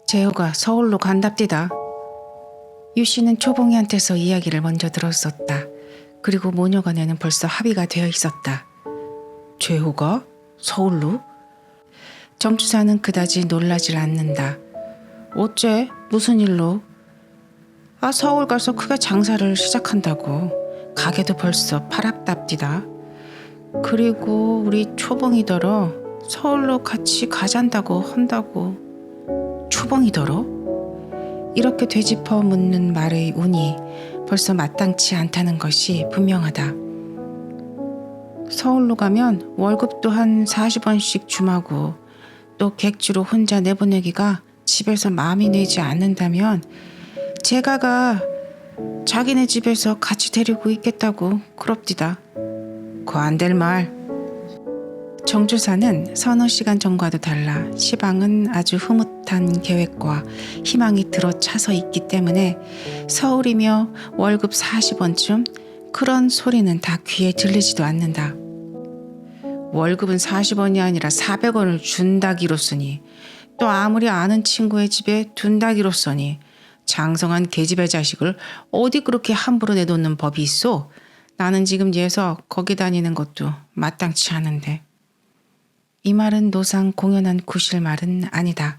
재호가 서울로 간답디다. 유씨는 초봉이한테서 이야기를 먼저 들었었다. 그리고 모녀간에는 벌써 합의가 되어 있었다. 재호가? 서울로? 정주사는 그다지 놀라질 않는다. 어째? 무슨 일로? 서울 가서 크게 장사를 시작한다고. 가게도 벌써 팔았답디다. 그리고 우리 초봉이더러 서울로 같이 가잔다고 한다고. 초봉이더러? 이렇게 되짚어 묻는 말의 운이 벌써 마땅치 않다는 것이 분명하다. 서울로 가면 월급도 한 40원씩 줌하고 또 객주로 혼자 내보내기가 집에서 마음이 내지 않는다면 제가가 자기네 집에서 같이 데리고 있겠다고 그럽디다. 그 안 될 말. 정주사는 서너 시간 전과도 달라 시방은 아주 흐뭇한 계획과 희망이 들어차서 있기 때문에 서울이며 월급 40원쯤 그런 소리는 다 귀에 들리지도 않는다. 월급은 40원이 아니라 400원을 준다기로 쓰니 또 아무리 아는 친구의 집에 둔다기로 써니 장성한 계집애 자식을 어디 그렇게 함부로 내놓는 법이 있어? 나는 지금 예서 거기 다니는 것도 마땅치 않은데. 이 말은 노상 공연한 구실 말은 아니다.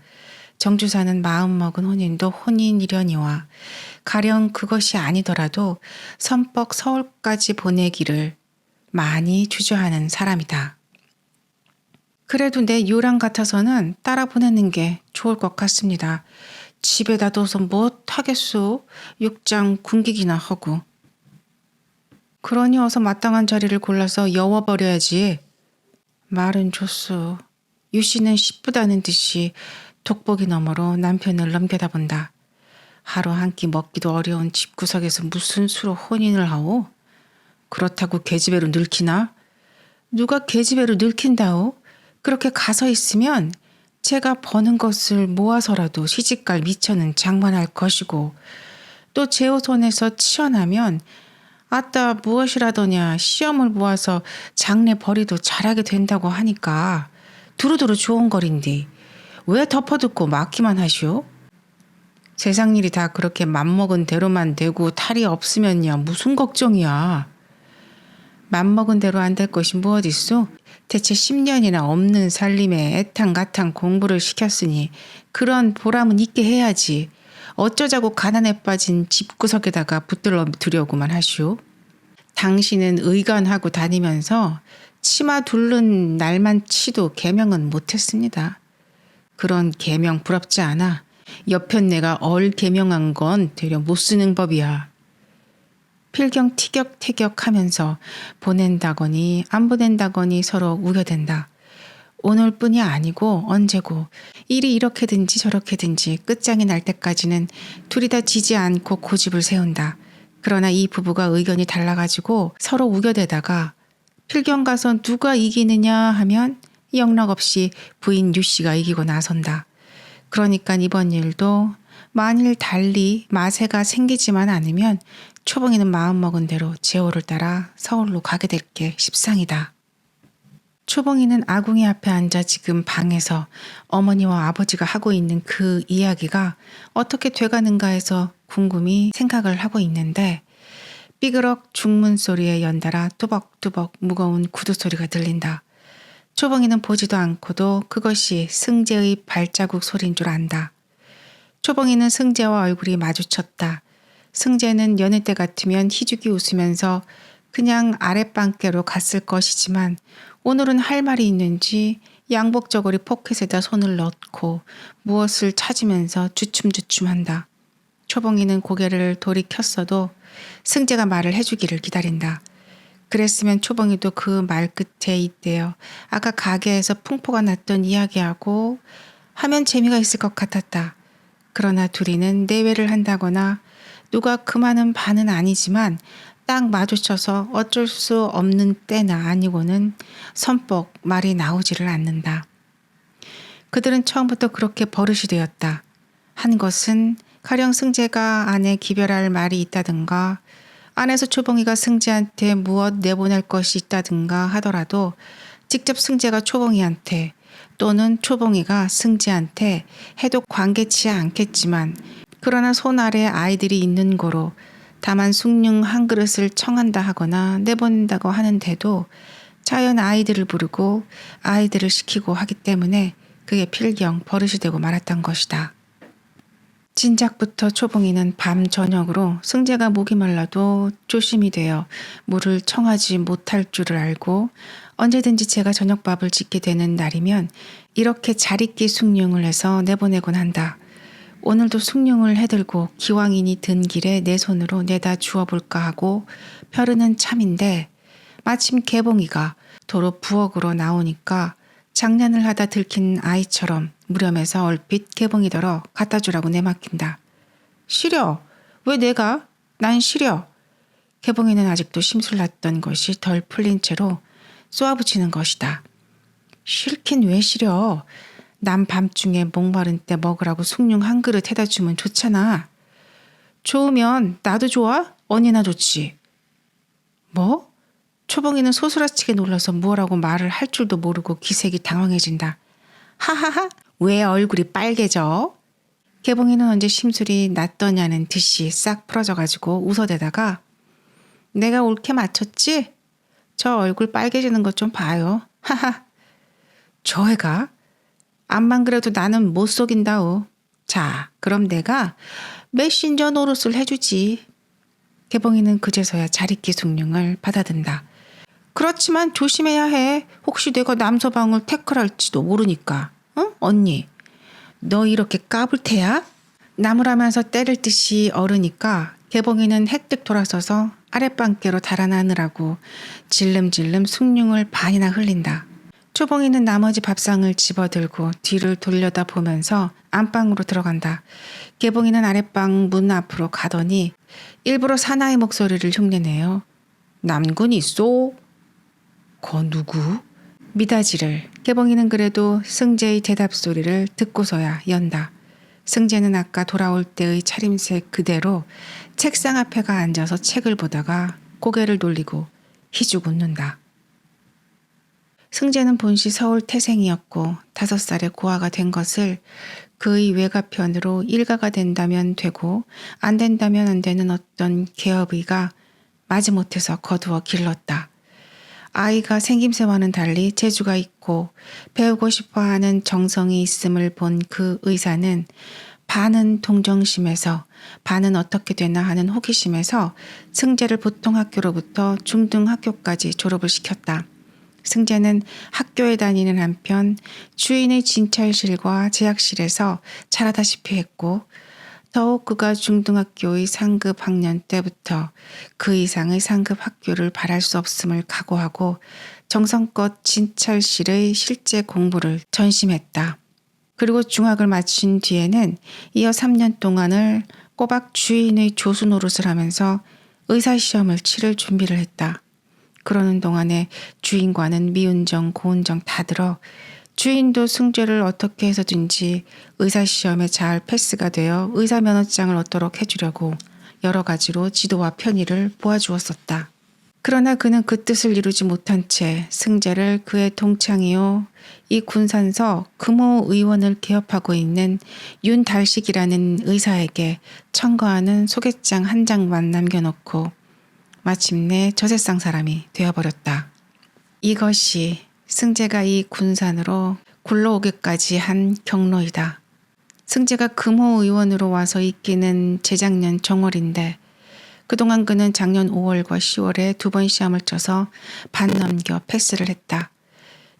정주사는 마음먹은 혼인도 혼인이려니와 가령 그것이 아니더라도 선뻑 서울까지 보내기를 많이 주저하는 사람이다. 그래도 내 요랑 같아서는 따라 보내는 게 좋을 것 같습니다. 집에다 둬서 못하겠소. 육장 굶기기나 하고. 그러니 어서 마땅한 자리를 골라서 여워버려야지. 말은 좋소. 유씨는 시쁘다는 듯이 돋보기 너머로 남편을 넘겨다본다. 하루 한 끼 먹기도 어려운 집구석에서 무슨 수로 혼인을 하오? 그렇다고 계집애로 늙히나? 누가 계집애로 늙힌다오? 그렇게 가서 있으면 제가 버는 것을 모아서라도 시집갈 미처는 장만할 것이고 또 제호 손에서 치어나면 아따 무엇이라더냐 시험을 모아서 장래 벌이도 잘하게 된다고 하니까 두루두루 좋은 거린데 왜 덮어듣고 막기만 하시오? 세상 일이 다 그렇게 맘먹은 대로만 되고 탈이 없으면야 무슨 걱정이야. 맘먹은 대로 안 될 것이 무엇 있소? 대체 10년이나 없는 살림에 애탕가탕 공부를 시켰으니 그런 보람은 있게 해야지. 어쩌자고 가난에 빠진 집구석에다가 붙들어 두려고만 하시오. 당신은 의관하고 다니면서 치마 둘른 날만 치도 계명은 못했습니다. 그런 계명 부럽지 않아. 옆편 내가 얼 계명한 건 되려 못 쓰는 법이야. 필경 티격태격하면서 보낸다거니 안 보낸다거니 서로 우겨댄다. 오늘뿐이 아니고 언제고 일이 이렇게든지 저렇게든지 끝장이 날 때까지는 둘이 다 지지 않고 고집을 세운다. 그러나 이 부부가 의견이 달라가지고 서로 우겨대다가 필경 가서 누가 이기느냐 하면 영락없이 부인 유씨가 이기고 나선다. 그러니까 이번 일도 만일 달리 마세가 생기지만 않으면 초봉이는 마음먹은 대로 재호를 따라 서울로 가게 될 게 십상이다. 초봉이는 아궁이 앞에 앉아 지금 방에서 어머니와 아버지가 하고 있는 그 이야기가 어떻게 돼가는가 해서 궁금히 생각을 하고 있는데 삐그럭 중문 소리에 연달아 뚜벅뚜벅 무거운 구두 소리가 들린다. 초봉이는 보지도 않고도 그것이 승재의 발자국 소리인 줄 안다. 초봉이는 승재와 얼굴이 마주쳤다. 승재는 여느 때 같으면 희죽이 웃으면서 그냥 아랫방께로 갔을 것이지만 오늘은 할 말이 있는지 양복 저고리 포켓에다 손을 넣고 무엇을 찾으면서 주춤주춤한다. 초봉이는 고개를 돌이켰어도 승재가 말을 해주기를 기다린다. 그랬으면 초봉이도 그 말 끝에 있대요. 아까 가게에서 풍포가 났던 이야기하고 하면 재미가 있을 것 같았다. 그러나 둘이는 내외를 한다거나 누가 그만은 반은 아니지만 딱 마주쳐서 어쩔 수 없는 때나 아니고는 선뻑 말이 나오지를 않는다. 그들은 처음부터 그렇게 버릇이 되었다. 한 것은 가령 승재가 아내 기별할 말이 있다든가 안에서 초봉이가 승재한테 무엇 내보낼 것이 있다든가 하더라도 직접 승재가 초봉이한테 또는 초봉이가 승재한테 해도 관계치 않겠지만 그러나 손 아래 아이들이 있는 고로 다만 숭늉 한 그릇을 청한다 하거나 내보낸다고 하는데도 자연 아이들을 부르고 아이들을 시키고 하기 때문에 그게 필경 버릇이 되고 말았던 것이다. 진작부터 초봉이는 밤 저녁으로 승재가 목이 말라도 조심이 되어 물을 청하지 못할 줄을 알고 언제든지 제가 저녁밥을 짓게 되는 날이면 이렇게 자리끼 숭늉을 해서 내보내곤 한다. 오늘도 숭늉을 해들고 기왕이니 든 길에 내 손으로 내다 주워볼까 하고 벼르는 참인데 마침 개봉이가 도로 부엌으로 나오니까 장난을 하다 들킨 아이처럼 무렴해서 얼핏 개봉이더러 갖다 주라고 내맡긴다. 싫어. 왜 내가? 난 싫어. 개봉이는 아직도 심술났던 것이 덜 풀린 채로 쏘아붙이는 것이다. 싫긴 왜 싫어. 남 밤중에 목마른 때 먹으라고 숭늉 한 그릇 해다 주면 좋잖아. 좋으면 나도 좋아? 언니나 좋지. 뭐? 초봉이는 소스라치게 놀라서 뭐라고 말을 할 줄도 모르고 기색이 당황해진다. 하하하, 왜 얼굴이 빨개져? 개봉이는 언제 심술이 났더냐는 듯이 싹 풀어져가지고 웃어대다가 내가 옳게 맞췄지? 저 얼굴 빨개지는 것 좀 봐요. 하하. 저 애가? 암만 그래도 나는 못 속인다오. 자, 그럼 내가 메신저 노릇을 해주지. 개봉이는 그제서야 자리끼 숭늉을 받아든다. 그렇지만 조심해야 해. 혹시 내가 남서방을 태클할지도 모르니까. 응? 언니, 너 이렇게 까불 테야? 나무라면서 때릴 듯이 얼으니까 개봉이는 헷뜩 돌아서서 아랫방께로 달아나느라고 질름질름 숭늉을 반이나 흘린다. 초봉이는 나머지 밥상을 집어들고 뒤를 돌려다 보면서 안방으로 들어간다. 개봉이는 아랫방 문 앞으로 가더니 일부러 사나이 목소리를 흉내내요. 남군 있소? 거 누구? 미다지를. 개봉이는 그래도 승재의 대답 소리를 듣고서야 연다. 승재는 아까 돌아올 때의 차림새 그대로 책상 앞에가 앉아서 책을 보다가 고개를 돌리고 희죽 웃는다. 승재는 본시 서울 태생이었고 5살에 고아가 된 것을 그의 외가편으로 일가가 된다면 되고 안 된다면 안 되는 어떤 개업의가 마지못해서 거두어 길렀다. 아이가 생김새와는 달리 재주가 있고 배우고 싶어하는 정성이 있음을 본 그 의사는 반은 동정심에서 반은 어떻게 되나 하는 호기심에서 승재를 보통학교로부터 중등학교까지 졸업을 시켰다. 승재는 학교에 다니는 한편 주인의 진찰실과 제약실에서 자라다시피 했고 더욱 그가 중등학교의 상급 학년 때부터 그 이상의 상급 학교를 바랄 수 없음을 각오하고 정성껏 진찰실의 실제 공부를 전심했다. 그리고 중학을 마친 뒤에는 이어 3년 동안을 꼬박 주인의 조수 노릇을 하면서 의사시험을 치를 준비를 했다. 그러는 동안에 주인과는 미운정 고운정 다 들어 주인도 승재를 어떻게 해서든지 의사시험에 잘 패스가 되어 의사면허장을 얻도록 해주려고 여러 가지로 지도와 편의를 보아주었었다. 그러나 그는 그 뜻을 이루지 못한 채 승재를 그의 동창이요 이 군산서 금호 의원을 개업하고 있는 윤달식이라는 의사에게 첨거하는 소개장 한 장만 남겨놓고 마침내 저세상 사람이 되어버렸다. 이것이 승재가 이 군산으로 굴러오기까지 한 경로이다. 승재가 금호 의원으로 와서 있기는 재작년 정월인데 그동안 그는 작년 5월과 10월에 2번 시험을 쳐서 반 넘겨 패스를 했다.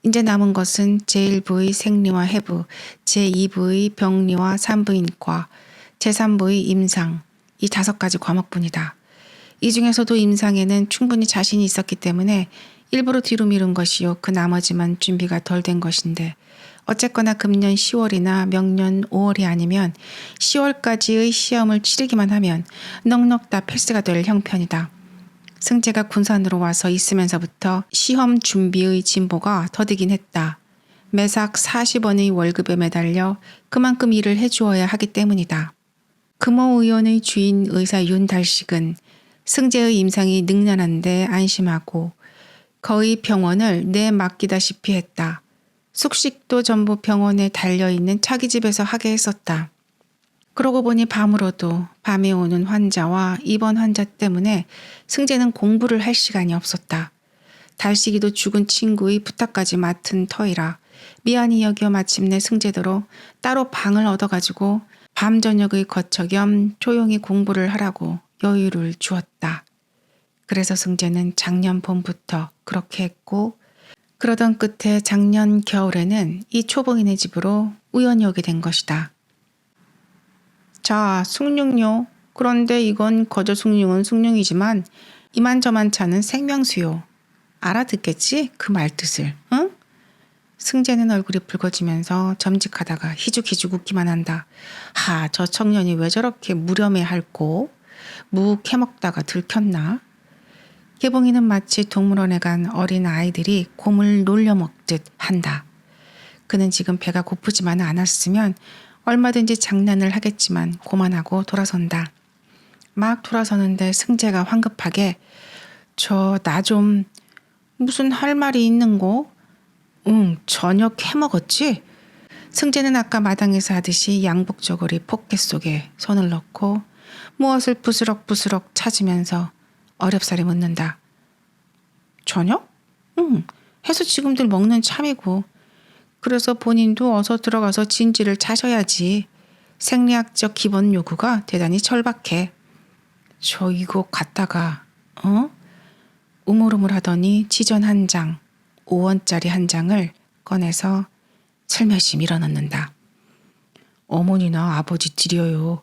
이제 남은 것은 제1부의 생리와 해부, 제2부의 병리와 산부인과, 제3부의 임상, 이 5가지 과목뿐이다. 이 중에서도 임상에는 충분히 자신이 있었기 때문에 일부러 뒤로 미룬 것이요 그 나머지만 준비가 덜 된 것인데 어쨌거나 금년 10월이나 명년 5월이 아니면 10월까지의 시험을 치르기만 하면 넉넉 다 패스가 될 형편이다. 승재가 군산으로 와서 있으면서부터 시험 준비의 진보가 더디긴 했다. 매삭 40원의 월급에 매달려 그만큼 일을 해주어야 하기 때문이다. 금호 의원의 주인 의사 윤달식은 승재의 임상이 능란한데 안심하고 거의 병원을 내맡기다시피 했다. 숙식도 전부 병원에 달려있는 차기 집에서 하게 했었다. 그러고 보니 밤으로도 밤에 오는 환자와 입원 환자 때문에 승재는 공부를 할 시간이 없었다. 달식이도 죽은 친구의 부탁까지 맡은 터이라 미안히 여겨 마침내 승재대로 따로 방을 얻어가지고 밤 저녁의 거처 겸 조용히 공부를 하라고 여유를 주었다. 그래서 승재는 작년 봄부터 그렇게 했고 그러던 끝에 작년 겨울에는 이 초봉이네 집으로 우연히 오게 된 것이다. 자, 숭늉요. 그런데 이건 거저 숭늉은 숭늉이지만 이만저만차는 생명수요. 알아듣겠지? 그 말뜻을, 응? 승재는 얼굴이 붉어지면서 점직하다가 희죽희죽 웃기만 한다. 하, 저 청년이 왜 저렇게 무렴해 할꼬? 무 캐먹다가 들켰나? 개봉이는 마치 동물원에 간 어린 아이들이 곰을 놀려먹듯 한다. 그는 지금 배가 고프지만 않았으면 얼마든지 장난을 하겠지만 고만하고 돌아선다. 막 돌아서는데 승재가 황급하게 나 좀 무슨 할 말이 있는고? 응, 저녁 해먹었지? 승재는 아까 마당에서 하듯이 양복 저고리 포켓 속에 손을 넣고 무엇을 부스럭부스럭 찾으면서 어렵사리 묻는다. 저녁? 응, 해서 지금들 먹는 참이고. 그래서 본인도 어서 들어가서 진지를 차셔야지. 생리학적 기본 요구가 대단히 절박해. 저 이거 갖다가 우물우물 하더니 지전 한 장, 5원짜리 한 장을 꺼내서 슬며시 밀어넣는다. 어머니나 아버지 드려요.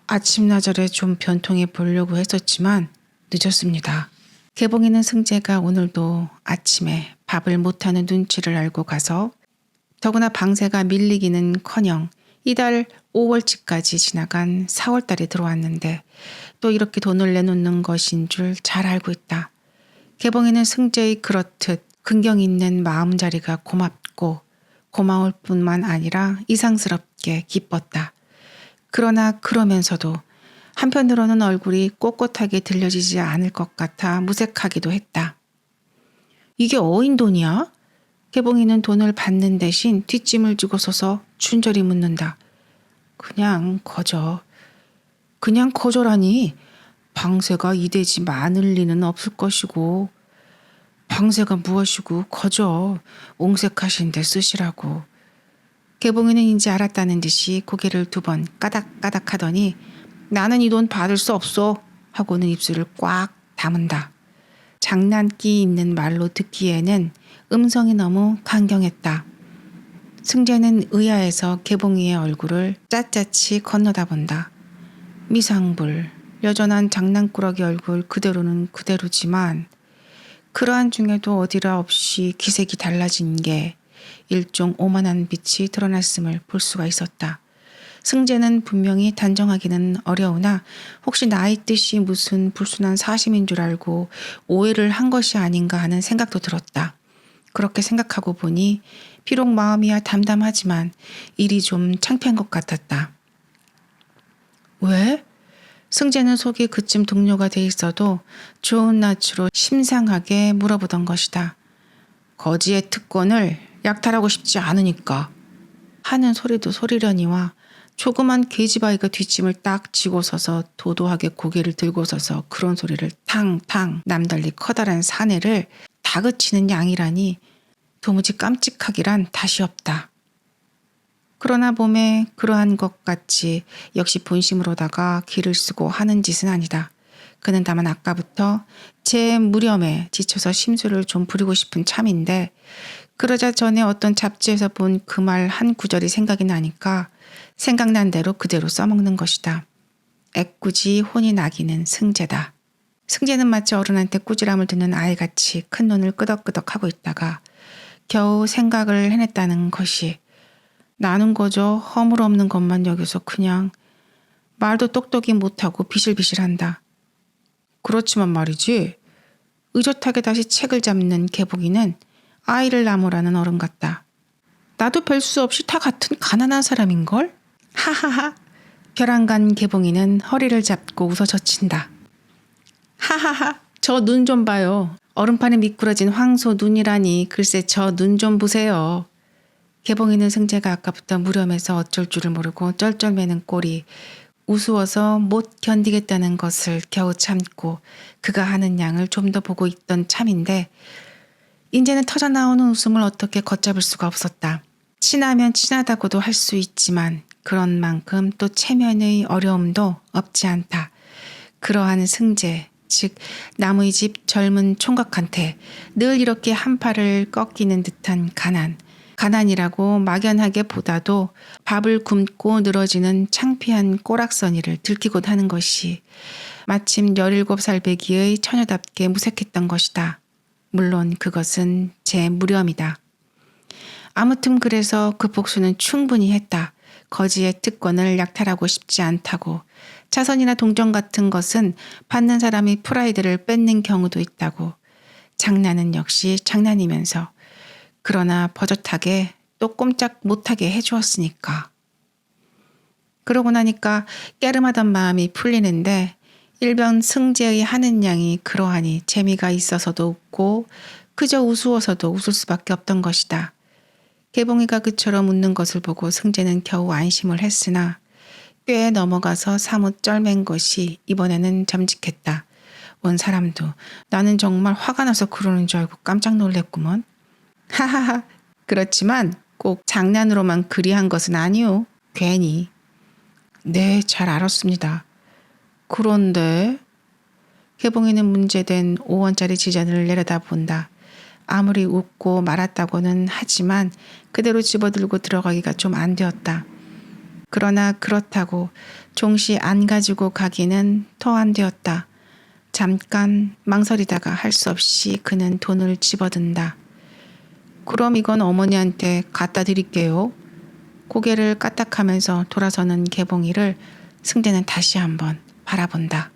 아침나절에 좀 변통해 보려고 했었지만 늦었습니다. 개봉이는 승재가 오늘도 아침에 밥을 못하는 눈치를 알고 가서 더구나 방세가 밀리기는커녕 이달 5월치까지 지나간 4월달에 들어왔는데 또 이렇게 돈을 내놓는 것인 줄 잘 알고 있다. 개봉이는 승재의 그렇듯 근경 있는 마음자리가 고맙고 고마울 뿐만 아니라 이상스럽게 기뻤다. 그러나 그러면서도 한편으로는 얼굴이 꼿꼿하게 들려지지 않을 것 같아 무색하기도 했다. 이게 어인 돈이야? 개봉이는 돈을 받는 대신 뒷짐을 지고 서서 준절히 묻는다. 그냥 거저라니. 방세가 이대지 많을 리는 없을 것이고 방세가 무엇이고 거저 옹색하신 데 쓰시라고. 개봉이는 인지 알았다는 듯이 고개를 2번 까닥까닥 하더니 나는 이 돈 받을 수 없어 하고는 입술을 꽉 다문다. 장난기 있는 말로 듣기에는 음성이 너무 강경했다. 승재는 의아해서 개봉이의 얼굴을 샅샅이 건너다 본다. 미상불, 여전한 장난꾸러기 얼굴 그대로는 그대로지만 그러한 중에도 어디라 없이 기색이 달라진 게 일종 오만한 빛이 드러났음을 볼 수가 있었다. 승재는 분명히 단정하기는 어려우나 혹시 나의 뜻이 무슨 불순한 사심인 줄 알고 오해를 한 것이 아닌가 하는 생각도 들었다. 그렇게 생각하고 보니 비록 마음이야 담담하지만 일이 좀 창피한 것 같았다. 왜? 승재는 속이 그쯤 동료가 돼 있어도 좋은 낯으로 심상하게 물어보던 것이다. 거지의 특권을 약탈하고 싶지 않으니까 하는 소리도 소리려니와 조그만 계집아이가 뒷짐을 딱 쥐고 서서 도도하게 고개를 들고 서서 그런 소리를 탕탕 남달리 커다란 사내를 다그치는 양이라니 도무지 깜찍하기란 다시 없다. 그러나 몸에 그러한 것 같이 역시 본심으로다가 기를 쓰고 하는 짓은 아니다. 그는 다만 아까부터 제 무렴에 지쳐서 심술을 좀 부리고 싶은 참인데 그러자 전에 어떤 잡지에서 본 그 말 한 구절이 생각이 나니까 생각난 대로 그대로 써먹는 것이다. 애꿎이 혼이 나기는 승재다. 승재는 마치 어른한테 꾸지람을 듣는 아이같이 큰 눈을 끄덕끄덕하고 있다가 겨우 생각을 해냈다는 것이 나는 거저 허물없는 것만 여기서 그냥 말도 똑똑히 못하고 비실비실한다. 그렇지만 말이지. 의젓하게 다시 책을 잡는 개복이는 아이를 나무라는 어른 같다. 나도 별 수 없이 다 같은 가난한 사람인걸? 하하하. 벼랑간 개봉이는 허리를 잡고 웃어 젖힌다. 하하하. 저 눈 좀 봐요. 얼음판에 미꾸러진 황소 눈이라니 글쎄 저 눈 좀 보세요. 개봉이는 승재가 아까부터 무렴해서 어쩔 줄을 모르고 쩔쩔매는 꼴이 우스워서 못 견디겠다는 것을 겨우 참고 그가 하는 양을 좀 더 보고 있던 참인데 이제는 터져나오는 웃음을 어떻게 걷잡을 수가 없었다. 친하면 친하다고도 할 수 있지만 그런 만큼 또 체면의 어려움도 없지 않다. 그러한 승재, 즉 나무의 집 젊은 총각한테 늘 이렇게 한 팔을 꺾이는 듯한 가난이라고 막연하게 보다도 밥을 굶고 늘어지는 창피한 꼬락서니를 들키곤 하는 것이 마침 17살 배기의 처녀답게 무색했던 것이다. 물론 그것은 제 무렴이다. 아무튼 그래서 그 복수는 충분히 했다. 거지의 특권을 약탈하고 싶지 않다고. 차선이나 동정 같은 것은 받는 사람의 프라이드를 뺏는 경우도 있다고. 장난은 역시 장난이면서 그러나 버젓하게 또 꼼짝 못하게 해주었으니까. 그러고 나니까 깨름하던 마음이 풀리는데 일변 승재의 하는 양이 그러하니 재미가 있어서도 웃고 그저 우스워서도 웃을 수밖에 없던 것이다. 개봉이가 그처럼 웃는 것을 보고 승재는 겨우 안심을 했으나 꽤 넘어가서 사뭇 쩔맨 것이 이번에는 점직했다. 온 사람도 나는 정말 화가 나서 그러는 줄 알고 깜짝 놀랬구먼. 하하하. 그렇지만 꼭 장난으로만 그리한 것은 아니오. 괜히. 네, 잘 알았습니다. 그런데 개봉이는 문제된 5원짜리 지전을 내려다본다. 아무리 웃고 말았다고는 하지만 그대로 집어들고 들어가기가 좀 안 되었다. 그러나 그렇다고 종시 안 가지고 가기는 더 안 되었다. 잠깐 망설이다가 할 수 없이 그는 돈을 집어든다. 그럼 이건 어머니한테 갖다 드릴게요. 고개를 까딱하면서 돌아서는 개봉이를 승재는 다시 한번 바라본다.